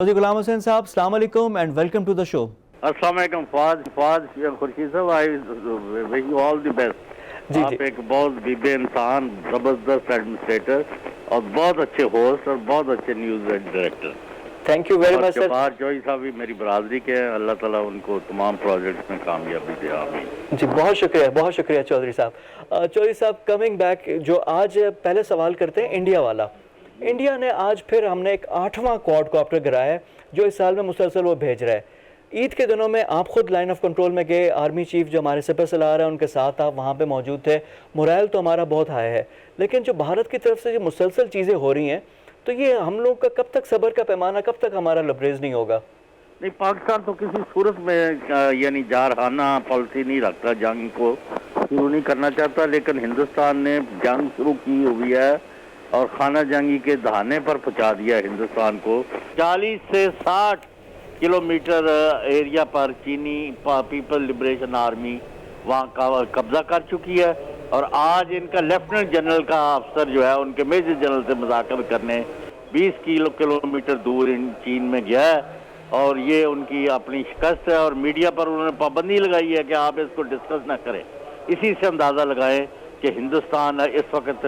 जी गुलाम हुसैन साहब, अस्सलाम वालेकुम and welcome to the show. अस्सलाम वालेकुम फवाद खुर्शीद साहब, I wish you all the best. जी आप एक बहुत बिबे इंसान, जबरदस्त एडमिनिस्ट्रेटर और बहुत अच्छे होस्ट और बहुत अच्छे news director. Thank you very और मच सर। जब्बार चौधरी साहब भी मेरी बरादरी के हैं, अल्लाह ताला उनको तमाम प्रोजेक्ट्स में कामयाबी दे। आमीन। जी बहुत शुक्रिया चौधरी साहब। चौधरी साहब, कमिंग बैक, जो आज पहले सवाल करते हैं इंडिया वाला। इंडिया ने आज फिर हमने एक 8वां क्वाडकॉप्टर गिराया है जो इस साल में मुसलसल वो भेज रहा है। ईद के दिनों में आप खुद लाइन ऑफ कंट्रोल में गए, आर्मी चीफ जो हमारे सिपह सलार हैं उनके साथ आप वहाँ पे मौजूद थे, मोरल तो हमारा बहुत हाई है। लेकिन जो भारत की तरफ से जो मुसलसल चीज़ें हो रही हैं, तो ये हम लोग का कब तक सब्र का पैमाना, कब तक हमारा लबरेज नहीं होगा? नहीं, पाकिस्तान तो किसी सूरत में यानी जारहाना पॉलिसी नहीं रखता, जंग को शुरू नहीं करना चाहता, लेकिन हिंदुस्तान ने जंग शुरू की हुई है और खाना जंगी के दहाने पर पहुंचा दिया हिंदुस्तान को। 40 से 60 किलोमीटर एरिया पर चीनी पीपल लिबरेशन आर्मी वहाँ का कब्जा कर चुकी है। और आज इनका लेफ्टिनेंट जनरल का अफसर जो है उनके मेजर जनरल से मुज़ाकरा करने 20 किलोमीटर दूर इन चीन में गया है। और ये उनकी अपनी शिकस्त है और मीडिया पर उन्होंने पाबंदी लगाई है कि आप इसको डिस्कस ना करें। इसी से अंदाज़ा लगाएं कि हिंदुस्तान इस वक्त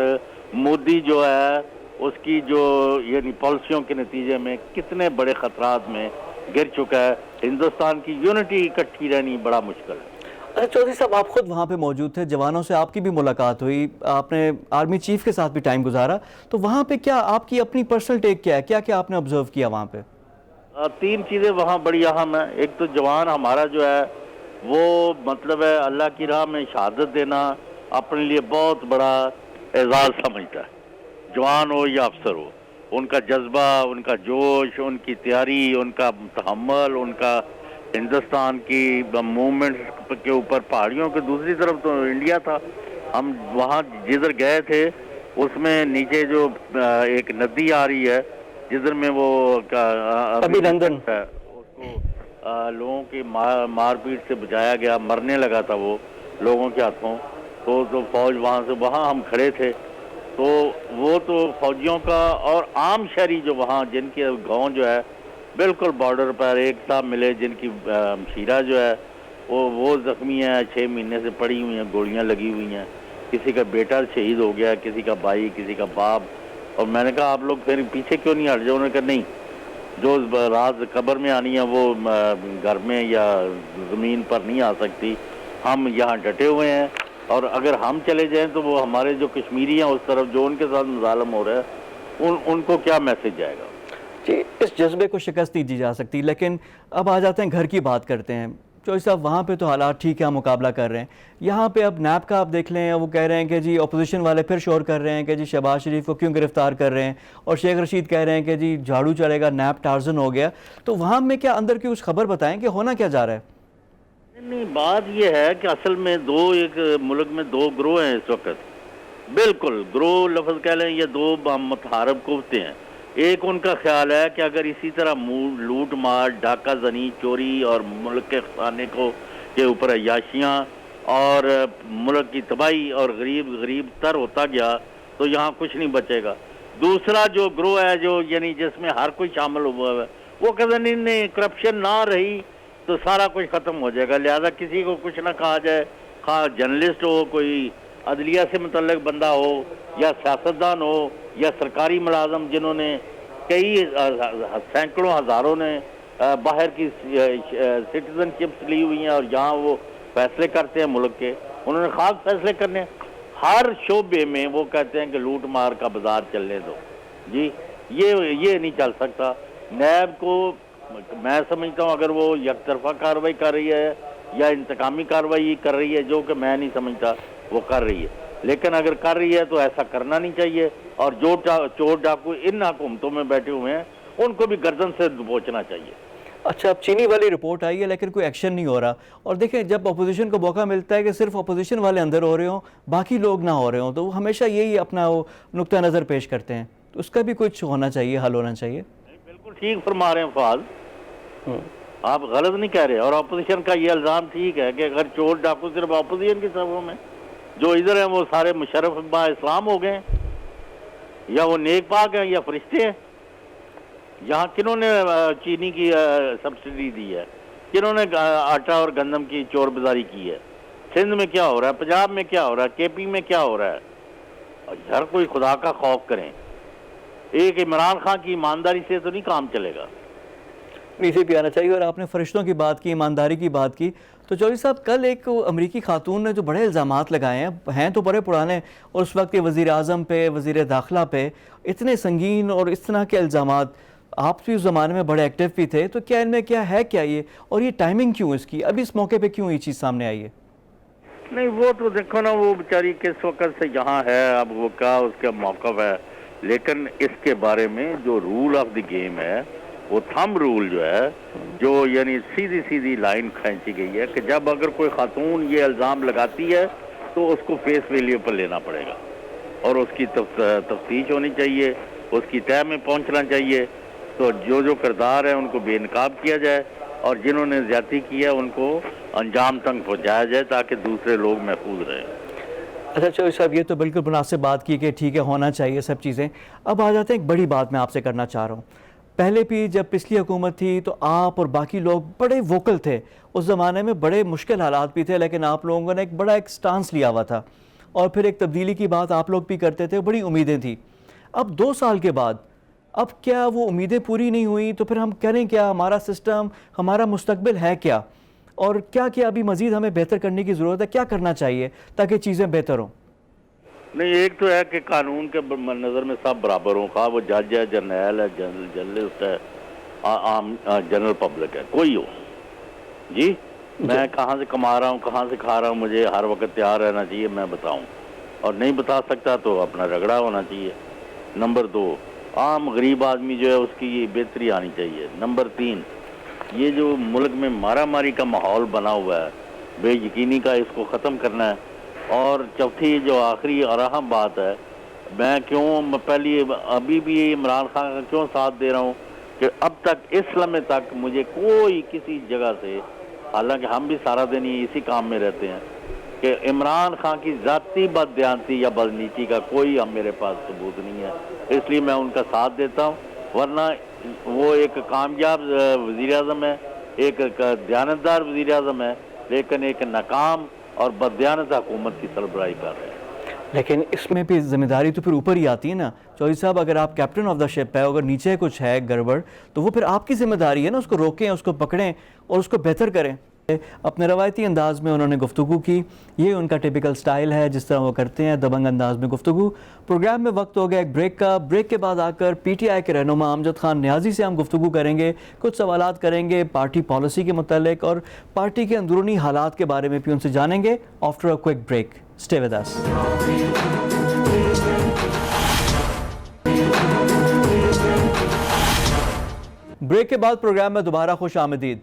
मोदी जो है उसकी जो यानी पॉलिसियों के नतीजे में कितने बड़े खतरात में गिर चुका है। हिंदुस्तान की यूनिटी इकट्ठी रहनी बड़ा मुश्किल है। अच्छा चौधरी साहब, आप खुद वहाँ पे मौजूद थे, जवानों से आपकी भी मुलाकात हुई, आपने आर्मी चीफ के साथ भी टाइम गुजारा, तो वहाँ पे क्या आपकी अपनी पर्सनल टेक क्या है, क्या क्या आपने ऑब्जर्व किया वहाँ पे? 3 चीज़ें वहाँ बड़ी अहम है। एक तो जवान हमारा जो है वो मतलब है अल्लाह की राह में शहादत देना अपने लिए बहुत बड़ा एजाज़ समझता है। जवान हो या अफसर हो, उनका जज्बा, उनका जोश, उनकी तैयारी, उनका तहम्मुल, उनका हिंदुस्तान की मूवमेंट के ऊपर, पहाड़ियों के दूसरी तरफ तो इंडिया था। हम वहाँ जिधर गए थे उसमें नीचे जो एक नदी आ रही है जिधर में वो अभिनंदन उसको लोगों की मारपीट से बचाया गया, मरने लगा था वो लोगों के हाथों। तो फौज वहाँ से, वहाँ हम खड़े थे, तो वो तो फौजियों का और आम शहरी जो वहाँ जिनके गांव जो है बिल्कुल बॉर्डर पर, एक साहब मिले जिनकी शीरा जो है वो ज़ख्मी है, 6 महीने से पड़ी हुई हैं, गोलियां लगी हुई हैं। किसी का बेटा शहीद हो गया, किसी का भाई, किसी का बाप। और मैंने कहा आप लोग फिर पीछे क्यों नहीं हट जाओ? उन्होंने कहा नहीं, जो रात कब्र में आनी है वो घर में या ज़मीन पर नहीं आ सकती, हम यहाँ डटे हुए हैं। और अगर हम चले जाएं तो वो हमारे जो कश्मीरी हैं उस तरफ जो उनके साथ मुज़ालम हो रहा है उनको क्या मैसेज जाएगा? जी, इस जज्बे को शिकस्त नहीं दी जा सकती। लेकिन अब आ जाते हैं घर की बात करते हैं। चौधरी साहब, वहाँ पे तो हालात ठीक है, हम मुकाबला कर रहे हैं। यहाँ पे अब नैब का आप देख लें, वो कह रहे हैं कि जी अपोजिशन वाले फिर शोर कर रहे हैं कि जी शहबाज शरीफ को क्यों गिरफ्तार कर रहे हैं, और शेख रशीद कह रहे हैं कि जी झाड़ू चढ़ेगा, नैब टार्जन हो गया। तो वहाँ में क्या अंदर की कुछ खबर बताएं कि होना क्या जा रहा है? नहीं, बात यह है कि असल में एक मुल्क में 2 ग्रोह हैं इस वक्त। बिल्कुल ग्रोह लफ्ज़ कह लें, ये 2 मुतहारब कुव्वतें हैं। एक उनका ख्याल है कि अगर इसी तरह लूट मार, डाका जनी, चोरी और मुल्क के खाने के ऊपर अयाशियाँ और मुल्क की तबाही और गरीब तर होता गया तो यहाँ कुछ नहीं बचेगा। दूसरा जो ग्रोह है जो यानी जिसमें हर कोई शामिल हुआ है, वो कहते नहीं, करप्शन ना रही तो सारा कुछ ख़त्म हो जाएगा, लिहाजा किसी को कुछ ना कहा जाए। खा जर्नलिस्ट हो, कोई अदलिया से मुतल्लिक बंदा हो, या सियासतदान हो, या सरकारी मुलाजम जिन्होंने कई सैकड़ों हज़ारों ने बाहर की सिटीजनशिप्स ली हुई हैं और यहाँ वो फैसले करते हैं मुल्क के, उन्होंने खास फैसले करने। हर शोबे में वो कहते हैं कि लूट मार का बाजार चलने दो। जी, ये नहीं चल सकता। नैब को मैं समझता हूँ अगर वो यकतरफा कार्रवाई कर रही है या इंतकामी कार्रवाई कर रही है, जो कि मैं नहीं समझता वो कर रही है, लेकिन अगर कर रही है तो ऐसा करना नहीं चाहिए। और जो चोर डाकू इन हुकूमतों में बैठे हुए हैं उनको भी गर्दन से दबोचना चाहिए। अच्छा, अब चीनी वाली रिपोर्ट आई है लेकिन कोई एक्शन नहीं हो रहा। और देखें, जब अपोजिशन को मौका मिलता है कि सिर्फ अपोजिशन वाले अंदर हो रहे हों, बाकी लोग ना हो रहे हों, तो वो हमेशा यही अपना वो नुक्ता नज़र पेश करते हैं। तो उसका भी कुछ होना चाहिए, हल होना चाहिए। बिल्कुल ठीक फरमा रहे हैं फवाद, आप गलत नहीं कह रहे। और अपोजिशन का ये इल्ज़ाम ठीक है कि अगर चोर डाकू सिर्फ अपोजिशन की सफ़ों में, जो इधर हैं वो सारे मुशर्रफ बा इस्लाम हो गए, या वो नेक पाक हैं या फरिश्ते हैं। یہاں کنہوں نے چینی کی سبسڈی دی ہے؟ کنہوں نے آٹا اور گندم کی چور بازاری کی ہے؟ سندھ میں کیا ہو رہا ہے؟ پنجاب میں کیا ہو رہا ہے؟ کے پی میں کیا ہو رہا ہے؟ ہر کوئی خدا کا خوف کریں. ایک عمران خان کی ایمانداری سے تو نہیں کام چلے گا. نیچے بھی آنا چاہیے. اور آپ نے فرشتوں کی بات کی, ایمانداری کی بات کی, تو چودھری صاحب کل ایک امریکی خاتون نے جو بڑے الزامات لگائے ہیں تو بڑے پرانے, اور اس وقت کے وزیر اعظم پہ, وزیر داخلہ پہ اتنے سنگین اور اس طرح کے الزامات, آپ بھی اس زمانے میں بڑے ایکٹیو بھی تھے, تو کیا ان میں کیا ہے کیا یہ, اور یہ ٹائمنگ کیوں اس کی, ابھی اس موقع پہ کیوں یہ چیز سامنے آئی ہے؟ نہیں وہ تو دیکھو نا, وہ بیچاری کس وقت سے یہاں ہے, اب وہ کیا اس کا موقف ہے, لیکن اس کے بارے میں جو رول آف دی گیم ہے, وہ تھم رول جو ہے, جو یعنی سیدھی لائن کھینچی گئی ہے کہ جب اگر کوئی خاتون یہ الزام لگاتی ہے تو اس کو فیس ویلیو پر لینا پڑے گا, اور اس کی تفتیش ہونی چاہیے, اس کی طے میں پہنچنا چاہیے. تو جو کردار ہیں ان کو بے نقاب کیا جائے, اور جنہوں نے زیادتی کی ہے ان کو انجام تک پہنچایا جائے تاکہ دوسرے لوگ محفوظ رہیں. اچھا چودھری صاحب, یہ تو بالکل مناسب بات کی کہ ٹھیک ہے ہونا چاہیے سب چیزیں. اب آ جاتے ہیں ایک بڑی بات میں آپ سے کرنا چاہ رہا ہوں. پہلے بھی جب پچھلی حکومت تھی تو آپ اور باقی لوگ بڑے ووکل تھے, اس زمانے میں بڑے مشکل حالات بھی تھے, لیکن آپ لوگوں نے ایک بڑا سٹانس لیا ہوا تھا, اور پھر ایک تبدیلی کی بات آپ لوگ بھی کرتے تھے, بڑی امیدیں تھیں. اب 2 سال کے بعد اب کیا وہ امیدیں پوری نہیں ہوئی, تو پھر ہم کریں کیا, ہمارا سسٹم, ہمارا مستقبل ہے کیا, اور کیا ابھی مزید ہمیں بہتر کرنے کی ضرورت ہے, کیا کرنا چاہیے تاکہ چیزیں بہتر ہوں؟ نہیں, ایک تو ہے کہ قانون کے نظر میں سب برابر ہوں, خواہ وہ جج ہے, جرنیل ہے, جرنلسٹ ہے, عام جنرل پبلک ہے, کوئی ہو. جی میں کہاں سے کما رہا ہوں, کہاں سے کھا رہا ہوں, مجھے ہر وقت تیار رہنا چاہیے میں بتاؤں, اور نہیں بتا سکتا تو اپنا رگڑا ہونا چاہیے. نمبر 2, عام غریب آدمی جو ہے اس کی یہ بہتری آنی چاہیے. نمبر 3, یہ جو ملک میں مارا ماری کا ماحول بنا ہوا ہے, بے یقینی کا, اس کو ختم کرنا ہے. اور چوتھی جو آخری اور اہم بات ہے, میں پہلی ابھی بھی عمران خان کا کیوں ساتھ دے رہا ہوں کہ اب تک اس لمحے تک مجھے کوئی کسی جگہ سے, حالانکہ ہم بھی سارا دن اسی کام میں رہتے ہیں, کہ عمران خان کی ذاتی بددیانتی یا بدنیتی کا کوئی میرے پاس ثبوت نہیں ہے, اس لیے میں ان کا ساتھ دیتا ہوں. ورنہ وہ ایک کامیاب وزیر اعظم ہے, ایک دیانتدار وزیر اعظم ہے, لیکن ایک ناکام اور بددیانت حکومت کی سربراہی کر رہے ہیں. لیکن اس میں بھی ذمہ داری تو پھر اوپر ہی آتی ہے نا چودھری صاحب, اگر آپ کیپٹن آف دا شپ ہے, اگر نیچے کچھ ہے گڑبڑ تو وہ پھر آپ کی ذمہ داری ہے نا, اس کو روکیں, اس کو پکڑیں اور اس کو بہتر کریں. اپنے روایتی انداز میں انہوں نے گفتگو کی, یہ ان کا ٹیپیکل سٹائل ہے, جس طرح وہ کرتے ہیں, دبنگ انداز میں گفتگو. پروگرام میں وقت ہو گیا ایک بریک کا. بریک کے بعد آ کر پی ٹی آئی کے رہنما امجد خان نیازی سے ہم گفتگو کریں گے, کچھ سوالات کریں گے پارٹی پالیسی کے متعلق اور پارٹی کے اندرونی حالات کے بارے میں بھی ان سے جانیں گے. After a quick break, stay with us. Break کے بعد پروگرام میں دوبارہ خوش آمدید.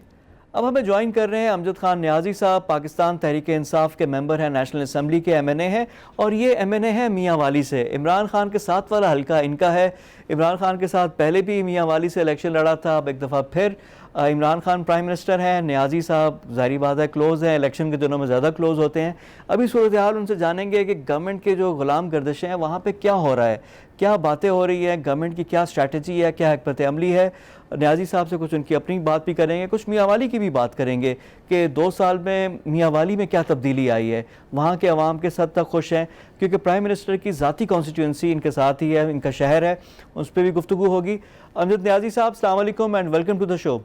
اب ہمیں جوائن کر رہے ہیں امجد خان نیازی صاحب, پاکستان تحریک انصاف کے ممبر ہیں, نیشنل اسمبلی کے ایم این اے ہیں, اور یہ ایم این اے ہیں میاں والی سے. عمران خان کے ساتھ والا حلقہ ان کا ہے. عمران خان کے ساتھ پہلے بھی میاں والی سے الیکشن لڑا تھا, اب ایک دفعہ پھر عمران خان پرائم منسٹر ہیں. نیازی صاحب ظاہری بات ہے کلوز ہیں, الیکشن کے دنوں میں زیادہ کلوز ہوتے ہیں. ابھی صورتحال ان سے جانیں گے کہ گورنمنٹ کے جو غلام گردشیں ہیں وہاں پہ کیا ہو رہا ہے, کیا باتیں ہو رہی ہیں, گورنمنٹ کی کیا اسٹریٹجی ہے, کیا حکمت عملی ہے. نیازی صاحب سے کچھ ان کی اپنی بات بھی کریں گے, کچھ میاں والی کی بھی بات کریں گے کہ 2 سال میں میاں والی میں کیا تبدیلی آئی ہے, وہاں کے عوام کس حد تک خوش ہیں, کیونکہ پرائم منسٹر کی ذاتی کانسٹیٹوئنسی ان کے ساتھ ہی ہے, ان کا شہر ہے, اس پہ بھی گفتگو ہوگی. امجد نیازی صاحب السلام علیکم and welcome to the show.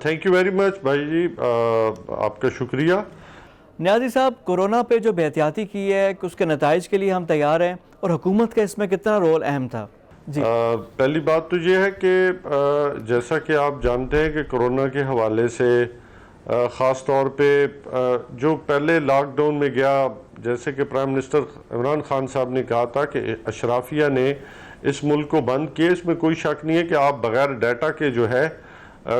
Thank you very much بھائی جی, آپ کا شکریہ. نیازی صاحب, کورونا پہ جو بے احتیاطی کی ہے اس کے نتائج کے لیے ہم تیار ہیں, اور حکومت کا اس میں کتنا رول اہم تھا؟ جی پہلی بات تو یہ ہے کہ جیسا کہ آپ جانتے ہیں کہ کورونا کے حوالے سے خاص طور پہ جو پہلے لاک ڈاؤن میں گیا, جیسے کہ پرائم منسٹر عمران خان صاحب نے کہا تھا کہ اشرافیہ نے اس ملک کو بند کیا. اس میں کوئی شک نہیں ہے کہ آپ بغیر ڈیٹا کے جو ہے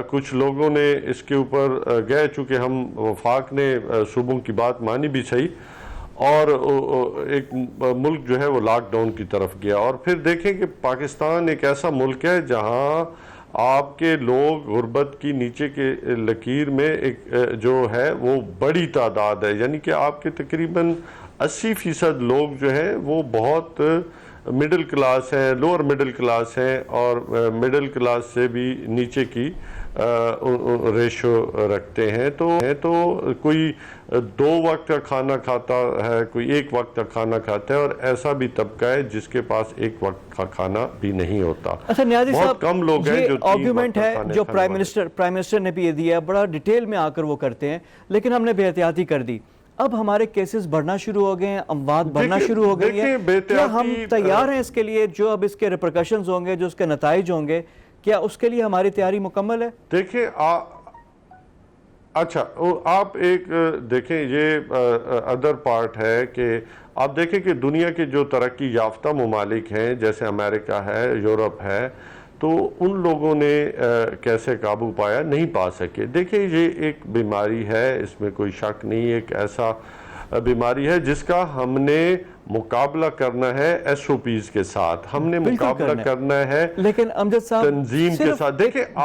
کچھ لوگوں نے اس کے اوپر گئے, چونکہ ہم وفاق نے صوبوں کی بات مانی بھی صحیح, اور ایک ملک جو ہے وہ لاک ڈاؤن کی طرف گیا. اور پھر دیکھیں کہ پاکستان ایک ایسا ملک ہے جہاں آپ کے لوگ غربت کی نیچے کے لکیر میں ایک جو ہے وہ بڑی تعداد ہے, یعنی کہ آپ کے تقریباً 80% لوگ جو ہیں وہ بہت मिडिल क्लास हैं, लोअर मिडिल क्लास हैं और मिडिल क्लास से भी नीचे की रेशो रखते हैं। तो कोई 2 वक्त का खाना खाता है, कोई 1 वक्त का खाना खाता है, और ऐसा भी तबका है जिसके पास 1 वक्त का खाना भी नहीं होता। अच्छा न्याजी बहुत साहब, कम लोग हैं ये जो 3 आर्गुमेंट वक्त का है खाने जो खाने प्राइम वाले। मिनिस्टर ने भी ये दिया, बड़ा डिटेल में आकर वो करते हैं, लेकिन हमने बेहतियाती कर दी। अब हमारे केसेस बढ़ना शुरू हो गए हैं, अमवात बढ़ना देखिए- शुरू हो गई है। देखिए, क्या हम बेहतियाती, तैयार हैं इसके लिए? जो अब इसके रिपरकशंस होंगे, जो उसके नताइज होंगे, क्या उसके लिए हमारी तैयारी मुकम्मल है? देखिए अच्छा, आप एक देखें, ये अदर पार्ट है कि आप देखें कि दुनिया के जो तरक्की याफ्ता ममालिक हैं, जैसे अमेरिका है, यूरोप है, तो उन लोगों ने कैसे काबू पाया? नहीं पा सके। देखिए, ये एक बीमारी है, इसमें कोई शक नहीं, एक ऐसा बीमारी है जिसका हमने मुकाबला करना है SOPs के साथ, हमने बिल्कुल मुकाबला करना है लेकिन अमजद साहब तंजीम के सिर्फ साथ। देखिए, एक